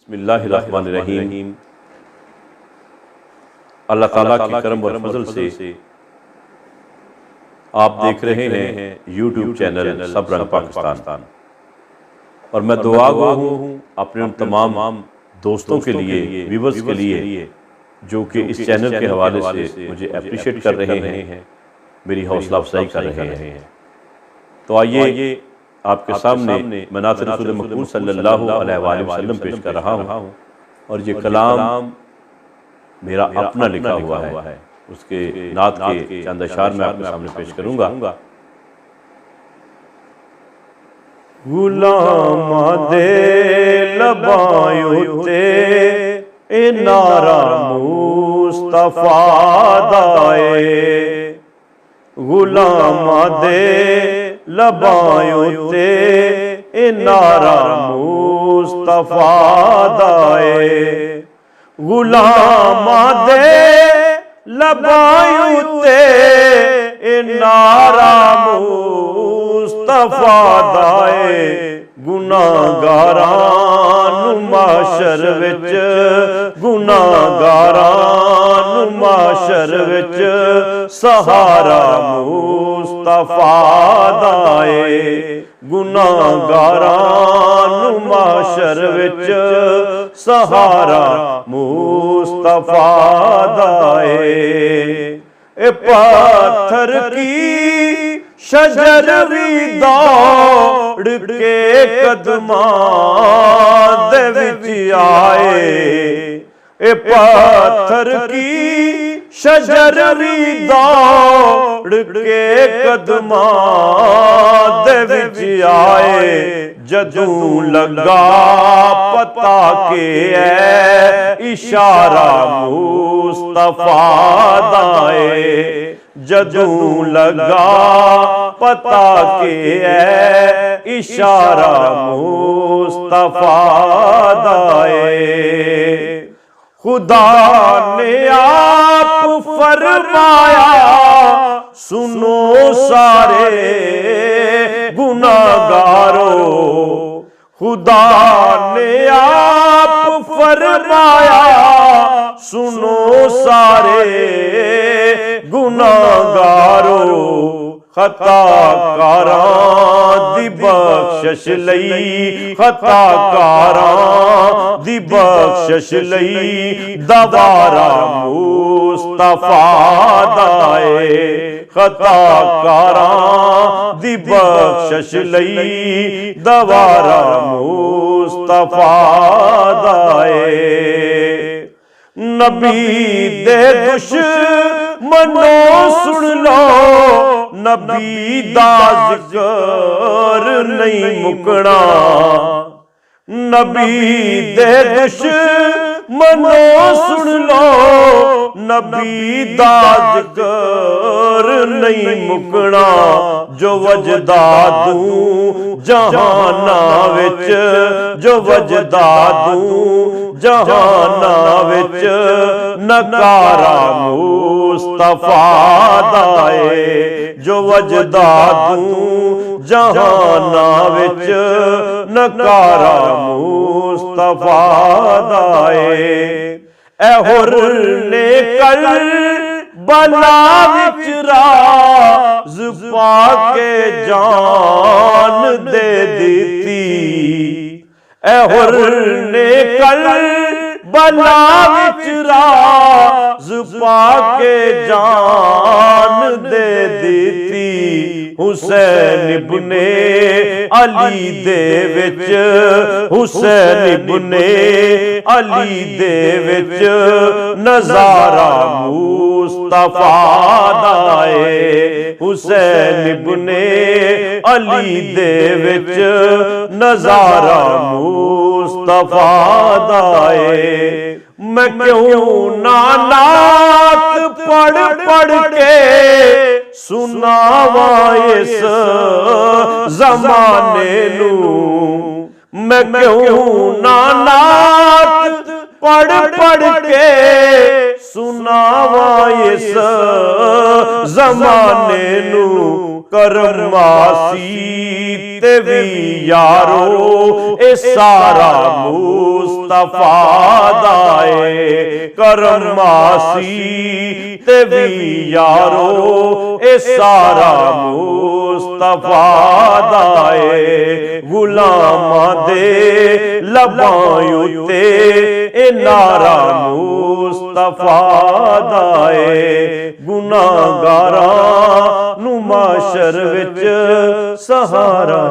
बिस्मिल्लाहिर्रहमानिर्रहीम। अल्लाह ताला के करम और फजल से आप देख रहे हैं यूट्यूब चैनल सब रंग पाकिस्तान, और मैं दुआ गो हूँ अपने उन तमाम दोस्तों के लिए, व्यूअर्स के लिए जो कि इस चैनल के हवाले से मुझे अप्रिशिएट कर रहे हैं, मेरी हौसला अफजाई कर रहे हैं। तो आइए आपके सामने मैं नात रसूल मकबूल सल्लल्लाहु अलैहि वसल्लम पेश कर रहा हूँ, और ये कलाम मेरा अपना लिखा हुआ है। उसके नात के चंद अशार मैं आपके सामने पेश करूँगा। गुलाम दे लबायों ते ए नारा मुस्तफा दाए, गुलाम दे लबायों ते ए नारा मुस्तफा दाए, गुलाम दे लबायों ते ए नारा मुस्तफा दाए, गुनाहगारां नूं माशर विच, गुनाहगारां नूं माशर विच सहारा मुस्तफा दाए, गुनाहगारां नूं माशर विच सहारा मुस्तफा दाए। ए पत्थर की शजर भी दौड़ के कदमां दे विच आए, ए पत्थर की शजर भी दौड़ के कदमां दे विच आए, जदूं लगा पता के है इशारा मुस्तफा दाए, जदूं लगा पता के है इशारा मुस्तफा दाए। खुदा ने आप फरमाया सुनो सारे गुनाहगारों, खुदा ने आप फरमाया सुनो सारे गुनाहगारों, खताकारां दी बख्शिश लई, खताकारां दी बख्शिश लई दवारा मुस्तफा दाए, खताकारां दी बख्शिश लई दवारा मुस्तफा दाए। नबी दे दुश्मनों सुन लो, नबी दा जिक्र नहीं मुकना, नबी दे दुश्मनों सुन लो, नबी दा जिक्र नहीं मुकना, जो वजदा दूं जहाना विच, जो वजदा दूं जहाना विच नकारा मुस्तफा दाए, जो वजदा दूं जहाना विच नकारा मुस्तफा दाए। ए हुर ने कर बला विच राज पाके जान दे दीती, ए हुर ने कर बला विच राज पाके जान दे दीती, हुसैन इब्ने अली दे विच, हुसैन इब्ने अली दे विच नजारा मुस्तफा दाए, हुसैन इब्ने अली दे विच नजारा मुस्तफा दाए। मैं क्यों ना नात पढ़ पढ़ के सुनावा इस जमाने नू, मैं क्यों ना नात पढ़ पढ़ के सुनावा इस जमाने नू, ਕਰਮਾਸੀ ਤੇ ਵੀ ਯਾਰੋ ਇਹ ਸਾਰਾ ਮੁਸਤਫਾ ਦਾ ਏ। ਕਰਮਾਸੀ ਤੇ ਵੀ ਯਾਰੋ ਇਹ ਸਾਰਾ ਮੁਸਤਫਾ ਦਾ ਏ। ਗੁਲਾਮਾਂ ਦੇ ਲਬਾਂ ਉੱਤੇ ਇਹ ਨਾਰਾ ਮੁਸਤਫਾ ਦਾ ਏ। ਗੁਨਾਹਗਾਰਾਂ ਨੂੰ ਮਾਸ਼ਰ ਵਿੱਚ ਸਹਾਰਾ